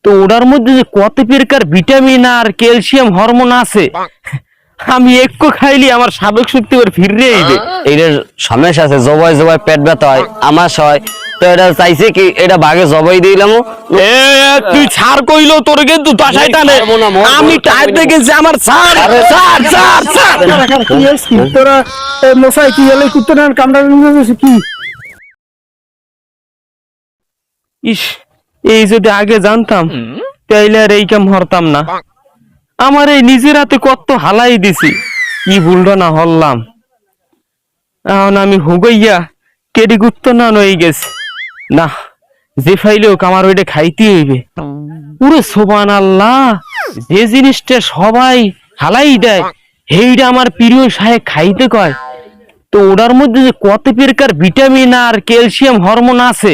তো ওটার মধ্যে যে কত প্রকার ভিটামিন আর ক্যালসিয়াম হরমোন আছে আমি একটু খাইলে আমার সাবেক শক্তি আবার ফিরে আইবে। এটার সমস্যা আছে, জবাই জবাই পেট ব্যথা হয়, আমাশ হয়। তো এটা চাইছে কি এটা ভাগে জবাই দিলাম। এ তুই ছাড় কইলো তোর কিন্তু দশাই টানে। আমি টাইপ দেখেছি আমার ছাড় ছাড় ছাড় ছাড়। তোরা মশাই কি হলে কুত্তরার কামড়া কি? ইস, এই যদি আগে জানতাম তাইলে আর এই কাম হরতাম না। আমার এই নিজের হাতে কত হালাই দিছি, কি ভুলটা না হল্লাম। এখন আমি হুগইয়া কেডি গুত্ত না নই গেছে না, যে ফাইলেও আমার ওইটা খাইতে হইবে। পুরো সোবান আল্লাহ, যে জিনিসটা সবাই হালাই দেয় সেইটা আমার প্রিয় সাহেব খাইতে কয়। তো ওটার মধ্যে যে কত প্রকার ভিটামিন আর ক্যালসিয়াম হরমোন আছে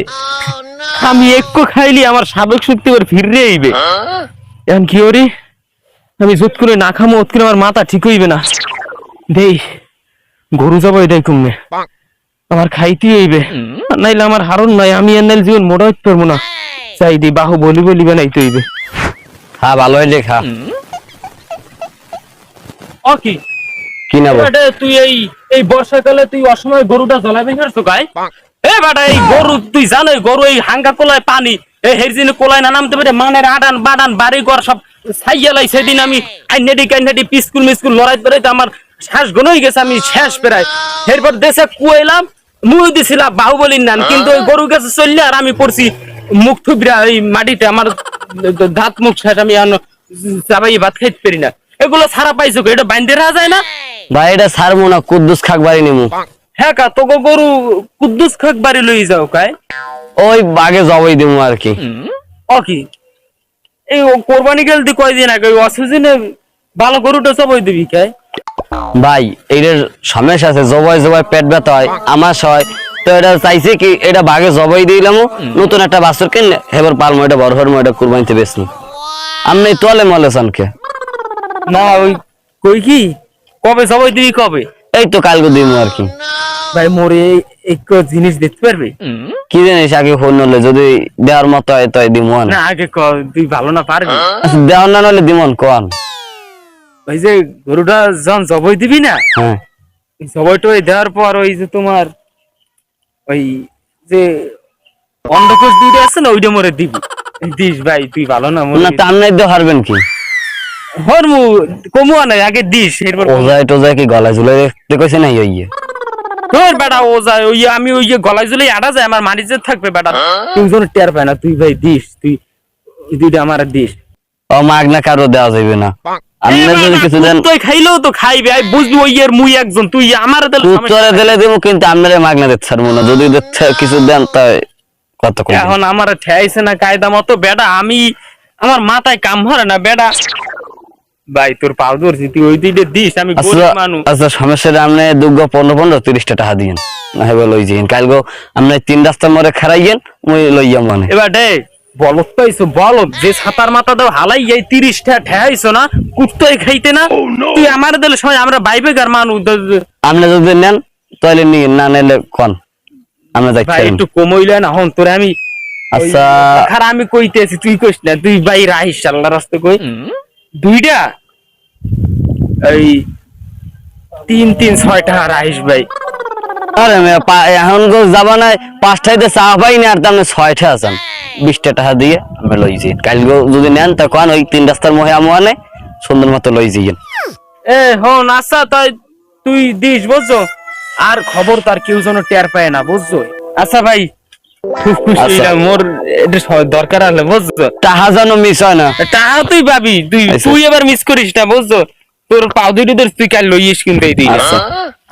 আমি একটু খাইলে আমার সাবেক শক্তি আবার ফিরে আইবে। এখন কি ওরে আমি জোট করে না খামো, ওত করে আমার মাথা ঠিক হইবে না। দেই গরু যাবো এটাই কমবে, আমার খাইতে হইবে, নাইলে আমার হারণ নাই। আমি এর নাইলে জীবন মোটা হইতে পারবো না। চাই দি বাহু বলি বলি বানাইতে হইবে। হ্যাঁ ভালো হইলে খা। ও কি কি না তুই এই বর্ষাকালে তুই অসময় গরুটা জ্বলাবি না গায়ে? এ বেটা এই গরু তুই জানোই গরু এই হাঙ্গা কোলায় পানি এই হেরজিনে কোলায় না নামতে পারে, মানের আডান বাডান বাড়ি ঘর সব ছাইয়ালাই। সেদিন আমি আইনেডি পিস্কুল মিস্কুল লড়াইতে পারাইতে আমার শ্বাস গনই গেছে, আমি শেষ প্রায়। এরপর দেশে কুয়াইলাম মুই দিছিলাম বাহুবলীর নাম, কিন্তু ওই গরু গেছে চললে আর আমি পড়ছি মুখ থুবরা এই মাটিতে, আমার দাঁত মুখ শেষ, আমি চাবাই ভাত খাইতে পারি না। এগুলো ছাড়া পাইছো, এটা বাইন্দে রাখা যায় না ভাই? এটা ছাড়বো না, কুদ্দুস খাক বাড়ি নিমু। হ্যাঁ কা তোকে গরু কুদ্দুস খাক বাড়ি লই যাও কায়? ওই বাগে জবাই দিমু আর কি। ও কি এই কোরবানি গেল তুই কয়দিন আগে ওই অসুজিনে ভালো গরুটা সবই দিবি কায়? ভাই এটার সমস্যা আছে, জবাই জবাই পেট ব্যথা হয়, আমাশ হয়। তো এটা চাইছে কি এটা ভাগে জবাই দিলাম, নতুন একটা বাছুর কিনলে এবার পালমো, এটা বড় হরমো, এটা কুরবানিতে বেচনি। আমি তোলে মলে সানকে না ওই কই কি কবে সবই দিবি কবে? এই তো কালকে দিমু আর কি। ভাই মোরে এক জিনিস দেখতে পারবি? কি জানিস আগে ফোন নলে যদি দেওয়ার মতো হয় তাই দিমু না আগে ক, তুই ভালো না পারবি? দেওয়ার না নলে দিমন কোন। ওই যে গরুটা যখন জবই দিবি না, হ্যাঁ জবইটা দেওয়ার পর ওই যে তোমার ওই যে অন্ডকোষ দুইটা আছে না, ওইটা মোরে দিবি। দিস ভাই, তুই ভালো না না তার নাই দিয়ে হারবেন কি? হরমু কমুয়া নাই, আগে দিস। এরপর ওজাই টোজাই কি গলায় ঝুলে দেখতে কইছে না ইয়ে তোর বেটা ও যায় ওই আমি ওই যে গলায় ঝুলে আটা যায়, আমার মাটিতে থাকবে বেটা, তুই যেন টের পায় না। তুই ভাই দিস, তুই দুইটা আমার দিস। ও মাগনা কারো দেওয়া যাবে না। আপনি যদি কিছু দেন তুই খাইলেও তো খাইবে, আই বুঝবি ওই এর মুই একজন, তুই আমার উত্তরে দিলে দেবো, কিন্তু আপনারে মাগনা দিতে পারবো না। যদি কিছু দেন তাই কত কম। এখন আমার ঠেয়াইছে না কায়দা মতো বেটা, আমি আমার মাথায় কাম ধরে না বেটা। ভাই তোর পাও ধরছি, তুই ওই দুইটা দিস। আমি গরিব মানুষ। আচ্ছা সমস্যাটা আপনি দুগ্গ 15-15-30 টাকা দিয়েন না হেবে লই যাইন। কালকে আপনি 3 রাস্তার মোড়ে খারাইয়েন, মুই লইয়া মানে। এবার দে বলত পাইছো, বলত যে ছাতার মাথা দাও হালাই এই 30টা ঠেয়াইছো না, কুত্তাই খাইতে না। তুই আমার দিলে সময় আমরা বাইবেগার মানুষ। আপনি যদি নেন তাহলে নিন, না নিলে কোন আমরা ভাই যাচ্ছি। একটু কমইলে না হন তোরে আমি। আচ্ছা খারা আমি কইতেছি, তুই কইস না। তুই ভাই রাহিস আল্লাহ রাস্তা কই দুইটা এই 3-3-6 টাকা রাহিস ভাই। আরে এখন যাবা নাই 5টাইতে চা পাই না, আর আপনি 6টা আছেন 20টা টাকা দিয়ে আমি লই যাই। কালকে যদি নেন তা কোন ওই 3 রাস্তার মোহে আমনে সুন্দর মতো লই যাইন। এ হন আচ্ছা তাই তুই দিস বুঝছো, আর খবর তার কেউ যেন টের পায় না বুঝছো। আচ্ছা ভাই খুব খুশি হইলাম, মোর এটা দরকার হলে বুঝছো। টাকা যেন মিস হয় না। টাকা তুই পাবি, তুই এবার মিস করিস না বুঝছো। তোর পাও দুটি ধর তুই কাল লইস কিন্তু এই দিন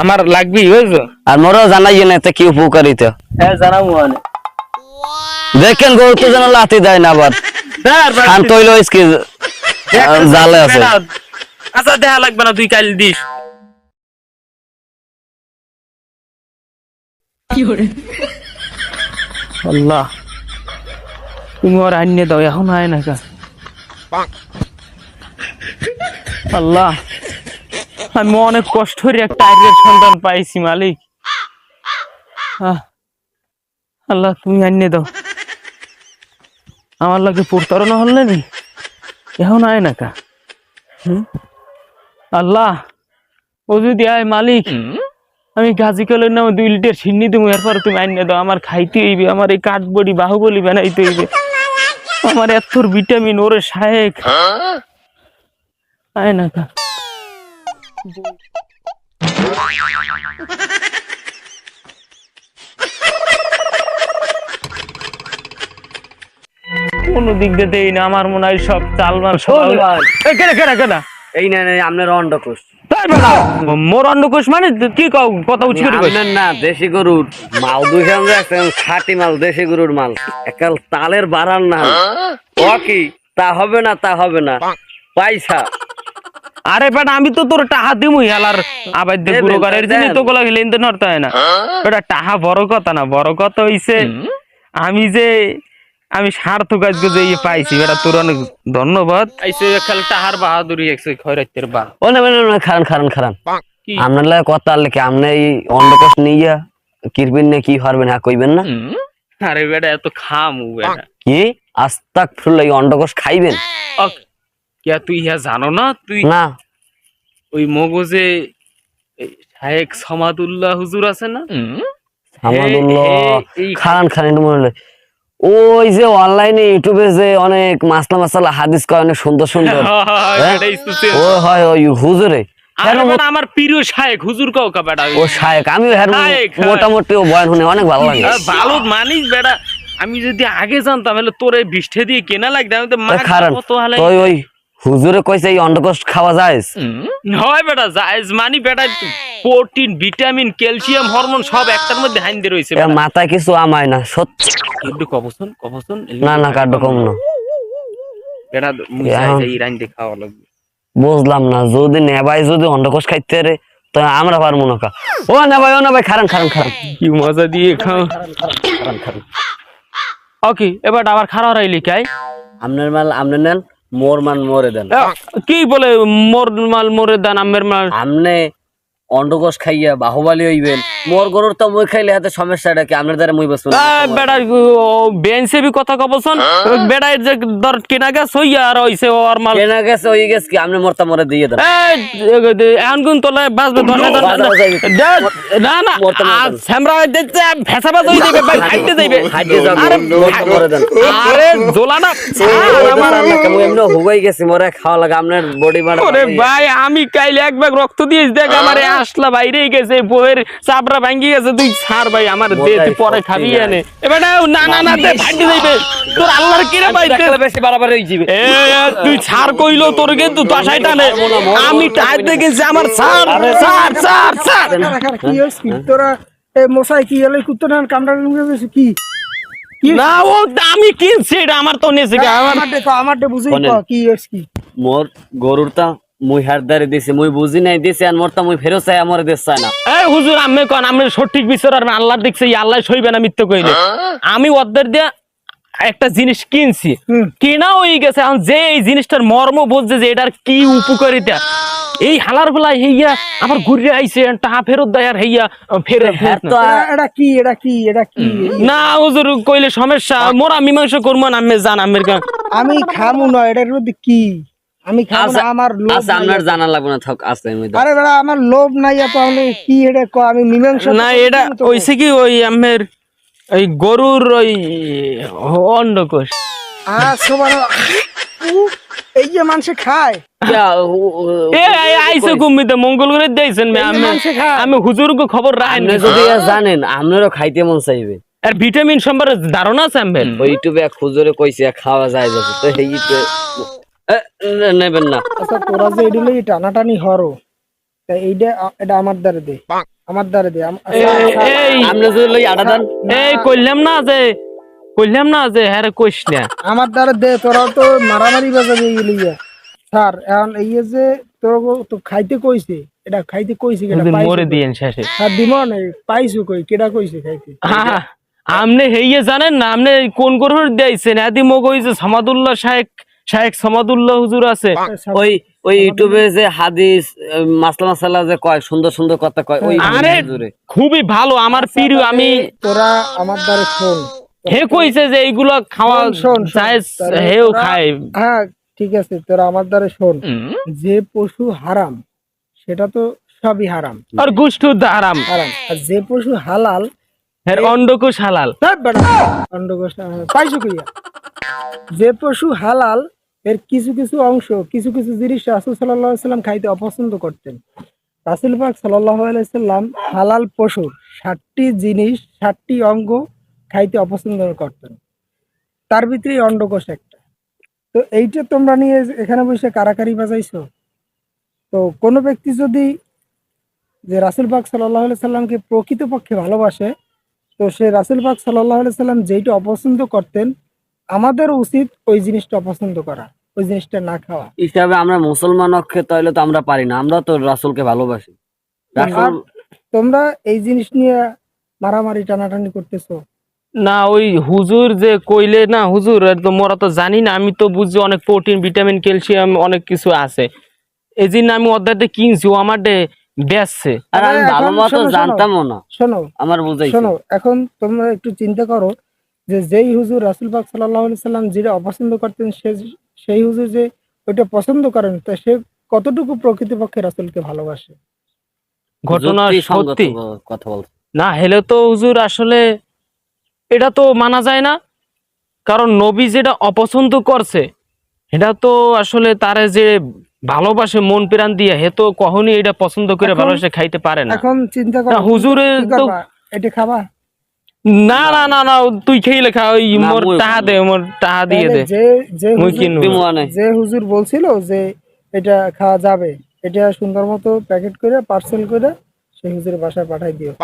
আমার লাগবি বুঝছো। আর মোরও জানাই না এতে কি উপকারিতা। হ্যাঁ জানাবো মানে দেখেন গরু তো যেন লাথি দেয় না আবার শান্ত হইলো কি জালে আছে। আচ্ছা দেখা লাগবে না, তুই কাল দিস। আল্লাহ তুমি ওর আইনে দাও, এখন আয় না কা। আল্লাহ আমি অনেক কষ্ট করে একটা আইনের সন্তান পাইছি মালিক। আল্লাহ তুমি আইনে দাও। আমার লাগে প্রতারণা হলে নি এখন আয় না কা আল্লাহ ও যদি আয় মালিক আমি গাজী কলের নামে 2 লিটার সিন্নি দেবো এরপর তুমি আইনে দাও আমার খাইতে হইবে আমার এই কাঠবড়ি বাহুবলি বানাইতে হইবে আমার এতর ভিটামিন ওরে শায়েক আয় না কা কোন দিক দিয়ে দেই না আমার মনে হয় সব চালমাল সব কেনা কেনা কেনা এই না আপনার অন্ডকোষ মোর অন্নকোষ মানে কি কও কথা উচ্চ করে কই আপনার না দেশি গরুর মাল দুইখান একদম খাঁটি মাল দেশি গরুর মাল একাল তালের বাড়ার না ও কি তা হবে না পয়সা আরে বেটা আমি তো তোর টাকা দিমু হালার আবার দে পুরো ঘরের জিনিস তো গুলা লেনদেন করতে হয় না বেটা টাকা বড় কথা না বড় কথা হইছে আমি সার্থক আজকে যে পাইছি বেটা তোর অনেক ধন্যবাদ আইসে খালি টাহার বাহাদুরি একসে খয়রাতের বা ও না খারান আপনার লাগে কথা আনলে কি আপনি এই অন্ডকোষ নিয়ে কিরবিন না কি হারবেন হ্যাঁ কইবেন না আরে বেটা এত খামু বেটা কি আস্তাগফিরুল্লাহ এই অন্ডকোষ খাইবেন কে তুই ইয়া জানো না তুই না ওই মগজে শায়েখ সমাদুল্লাহ হুজুর আছে না সামাদুল্লাহ খান একটু মনে হলো ওই যে অনলাইনে ইউটিউবে যে অনেক মাসলা হাদিস কয় অনেক সুন্দর ও হয় ওই হুজুরে আমার প্রিয় শায়েখ হুজুর কাও কা বেটা ও শায়েখ আমি মোটামুটি ও বয়ান শুনে অনেক ভালো লাগে ভালো মানিস বেটা আমি যদি আগে জানতাম তাহলে তোর এই বিষ্ঠে দিয়ে কেনা লাগবে আমি তো কত হালে ওই হুজুরে কইছে এই অন্ডকোষ খাওয়া যায় হয় বেটা জায়েজ মানি বেটা প্রোটিন ভিটামিন ক্যালসিয়াম হরমোন সব একটার মধ্যে হাইন্দে রইছে মাথায় কিছু আমায় না সত্যি একটু কবসন না কাটবো কম না বেটা মুসাই যাই রাইন্দে খাওয়া লাগবে বুঝলাম না যদি নেবাই যদি অন্ডকোষ খাইতে রে তো আমরা পারবো না ও না ভাই খারান কি মজা দিয়ে খাও ওকে এবার আবার খারাপ রাইলি কাই আপনার মাল আপনি নেন মোর মান মোরে দেন কি বলে মোর মাল মোরে দেন আমের মাল আপনি অন্ডকোষ খাইয়া বাহুবালি হইবেন মোর গরুর তো মই খাইলে হাতে সমস্যাটা কি আপনার দ্বারা মই বসবো বেড়া বেনসেবি কথা কবছন বেড়া যে দর কেনা গেছ হইয়া আর হইছে ওর মাল কেনা গেছে ওই গেছে কি আপনি মোরটা মরে দিয়ে দেন এখন কোন তোলে বাসবে না স্যামরা দেখতে ভেসা বাজ হই যাবে ভাই হাইটে যাইবে আরে জোলা না আমার মই এমন হই গেছি মোরে খাওয়া লাগা আপনার বডি বাড়া ওরে ভাই আমি কাইলে এক ব্যাগ রক্ত দিয়েছ দেখ আমারে আসলা বাইরে গেছে বউয়ের চাপড়া ভাঙ্গি গেছে তুই ছাড় ভাই আমার দে তুই পরে খাবি এনে এবার না দে ফাটি যাইবে তোর আল্লাহর কিরে ভাই বেশি বাড়াবাড়ি হই যাবে তুই ছাড় কইলো তোর কিন্তু দশাই টানে আমি টাইট দেখেছি আমার ছাড় কি হইছে তোরা এই মশাই কি হলো কুত্তনার কামড়া গেছে কি না ও আমি কিনছি এটা আমার তো নেছে আমারটা বুঝই কি হইছে কি মোর গরুরটা মুই হারদারে দিছি মুই বুঝি নাই দিছি আর মোরটা মুই ফেরত চাই আমার দেশ চাই না এই হুজুর আমি কোন আমি সঠিক বিচার আর আল্লাহ দেখছে আল্লাহ সইবে না মিথ্যা কইলে আমি ওদের দিয়া একটা জিনিস কিনছি কিনা হয়ে গেছে এখন যে এই জিনিসটার মর্ম বুঝছে যে এটার কি উপকারিতা এই হালার বেলায় হইয়া আবার ঘুরে আইছে টাকা ফেরত দেয় আর হইয়া ফেরত এটা কি না হুজুর কইলে সমস্যা মোরা মীমাংসা করবো না আমি জান আমি খামু না এটার মধ্যে কি আমি খাবো না আমার লোভ আচ্ছা আপনার জানা লাগবে না থাক আছে আরে বেটা আমার লোভ নাই তাহলে কি এটা কো আমি মীমাংসা না এটা কইছে কি ওই আমের ওই গরুর ওই অন্ডকোষ এই যে মানুষে খায় আইসে কুমিতে মঙ্গল করে দিয়েছেন আমি হুজুরকে খবর রাখেন যদি জানেন আপনারও খাইতে মন চাইবে আর ভিটামিন সম্পর্কে ধারণা আছে আমের ওই ইউটিউবে এক হুজুরে কইছে খাওয়া যায় যাবে তো এই নেবেন না আচ্ছা তোরা যে এডুলে টানাটানি হরো এইটা এটা আমার দ্বারে দে আপনি যদি লই আটা দেন এই কইলাম না যে হ্যাঁ কইস না আমার দ্বারে দে তোরা তো মারামারি বাজাবে গেলিয়া স্যার এখন এই যে তোর তো খাইতে কইছে এটা খাইতে কইছে কেডা পাইছে মরে দিয়েন শেষে আর দিমো না পাইছো কই কেডা কইছে খাইতে আমনে হেইয়ে জানেন না আমনে কোন গরুর দেইছেন আদি মগ ওই যে সমাদুল্লাহ শায়েখ সমাদুল্লাহ হুজুর আছে ওই ইউটিউবে যে হাদিস মাসলা যে কয় সুন্দর কথা কয় ওই আরে খুবই ভালো আমার প্রিয় আমি তোরা আমার দ্বারে শোন হে কইছে যে এইগুলা খাওয়া শোন, জায়েজ, তাহলে হেও তোরা- খায়। হ্যাঁ ঠিক আছে, তোরা আমার দ্বারা শোন, যে পশু হারাম সেটা তো সবই হারাম, আর গুষ্ঠ হারাম, হারাম, আর যে পশু হালাল এর অন্ডকোষ হালাল। ধ্যাৎ বেটা, অন্ডকোষ পাইছো কইয়া, যে পশু হালাল এর কিছু কিছু অংশ, কিছু কিছু জিনিস রাসূল সাল্লাল্লাহু আলাইহি সাল্লাম খাইতে অপছন্দ করতেন। রাসূল পাক সাল্লাল্লাহু আলাইহি সাল্লাম হালাল পশুর 60টি জিনিস, 60টি অঙ্গ খাইতে অপছন্দ করতেন, তার ভিতরে অন্ডকোষ একটা। তো এইটা তোমরা নিয়ে এখানে বসে কারাকারি বাজাইছো। তো কোনো ব্যক্তি যদি যে রাসূল পাক সাল্লাল্লাহু আলাইহি সাল্লামকে প্রকৃতপক্ষে ভালোবাসে, তো সে রাসূল পাক সাল্লাল্লাহু আলাইহি সাল্লাম যেইটা অপছন্দ করতেন, আমাদের উচিত ওই জিনিসটা অপছন্দ করা, ওই জিনিসটা না খাওয়া। হিসাবে আমরা মুসলমান অক্ষে তাইলে তো আমরা পারি না, আমরা তো রাসূলকে ভালোবাসি। আর রাসূল তোমরা এই জিনিস নিয়ে মারামারি টানাটানি করতেছো। না ওই হুজুর যে কইলে না, হুজুর এর তো মোরা তো জানি না, আমি তো বুঝছি অনেক প্রোটিন, ভিটামিন, ক্যালসিয়াম অনেক কিছু আছে, এই জন্য আমি অর্ডারটা কিনছি, ও আমার বেচছে। আর আমি এখন ভালো মতো শোনো, জানতামও না, শোনো আমার বুঝাইছে। শোনো, এখন তোমরা একটু চিন্তা করো যে যেই হুজুর রাসূল পাক সাল্লাল্লাহু আলাইহি সাল্লাম যেটা অপছন্দ করতেন, সেই হুজুর যে ওইটা পছন্দ করেন, তা সে কতটুকু প্রকৃতপক্ষে রাসূলকে ভালোবাসে। ঘটনা যুক্তিসঙ্গত সত্যি কথা বলছে। না হেলে তো হুজুর আসলে এটা তো মানা যায় না, কারণ নবী যেটা অপছন্দ করছে এটা তো আসলে তারে যে ভালোবাসে মন প্রাণ দিয়ে, হে তো কখনই এটা পছন্দ করে এখন- ভালোবাসে খাইতে পারে না। এখন চিন্তা না, করো হুজুরের কি তো করবা? এটা খাবা? না না না না, তুই খেয়ে লেখা, ওই না, মোর মুই টাহা দে, মোর টাহা দিয়ে তাহলে দে, যে মুই হুজুর- কিনবো। দিমু আনে। যে হুজুর বলছিল যে এটা খাওয়া যাবে, এটা সুন্দর মতো প্যাকেট করে পার্সেল করে সেই হুজুরের বাসায় পাঠাই দিও।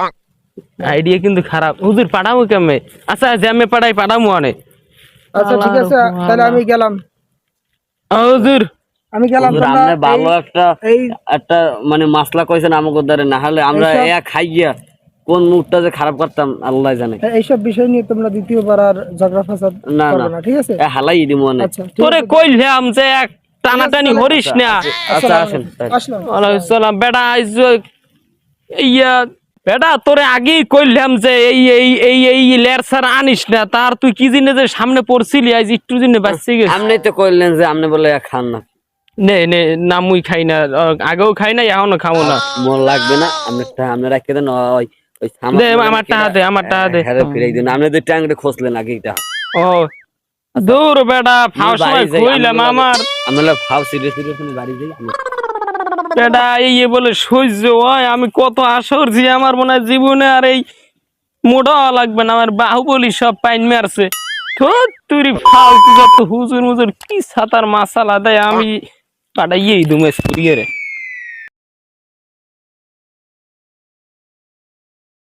আইডিয়া কিন্তু খারাপ, হুজুর পাঠামু কেমনে? আচ্ছা জ্যামে পাঠামু অনেক। আচ্ছা ঠিক আল্লাহর আছে, উপর তাহলে আল্লাহ। আমি গেলাম, হুজুর আমি গেলাম। হুজুর, তোমরা আপনি ভালো এই একটা মানে মাসলা কইছেন আমাকে দ্বারে, না হলে আমরা এইসব- এক খাইয়া কোন মুখটা যে খারাপ করতাম আল্লাহ জানে। এইসব বিষয় নিয়ে তোমরা দ্বিতীয়বার আর ঝগড়া ফাসাদ না করবে না, ঠিক আছে? হালাই দিমু অনেক। আচ্ছা ঠিক তোরে আছে, কইলাম যে এক টানাটানি তাহলে- হরিস না। আচ্ছা আসেন তাই। আসলাম। ওয়ালাইকুম সালাম। বেটা আইজ ইয়া বেটা তোরে আগেই কইলাম যে এই এই এই এই লেরসার আনিস না, তার তুই কি জিনে যে সামনে পড়ছিলি, আজ একটু জিনে বাঁচতে গেছে। আপনি তো কইলেন যে আপনি বলে খান না, নে নে না, মুই খাই না, আগেও খাই না, এখনো খাবো না। মন লাগবে না আপনি রাখতে দেন। ওই ওই দে আমার টাকা দে, আমার টাকা দে। হ্যাঁ ফিরাই দিন, আপনি তো ট্যাঙ্কে খোঁজলেন আগে এটা। ও দূর বেটা, ফাও সময় কইলাম আমার আমি ফাও সিরিয়াস সিরিয়াস বাড়ি যাই আমি। বেটা এই বলে সহ্য হয়, আমি কত আসরছি, আমার মনে হয় জীবনে আর এই মোটা লাগবে না, আমার বাহুবলি সব পাইন মারছে। তুই ফালতু যত হুজুর মুজুর কি সাতার মাসালা দেয়, আমি পাঠাইয়েই দুমেশ করিয়ে রে।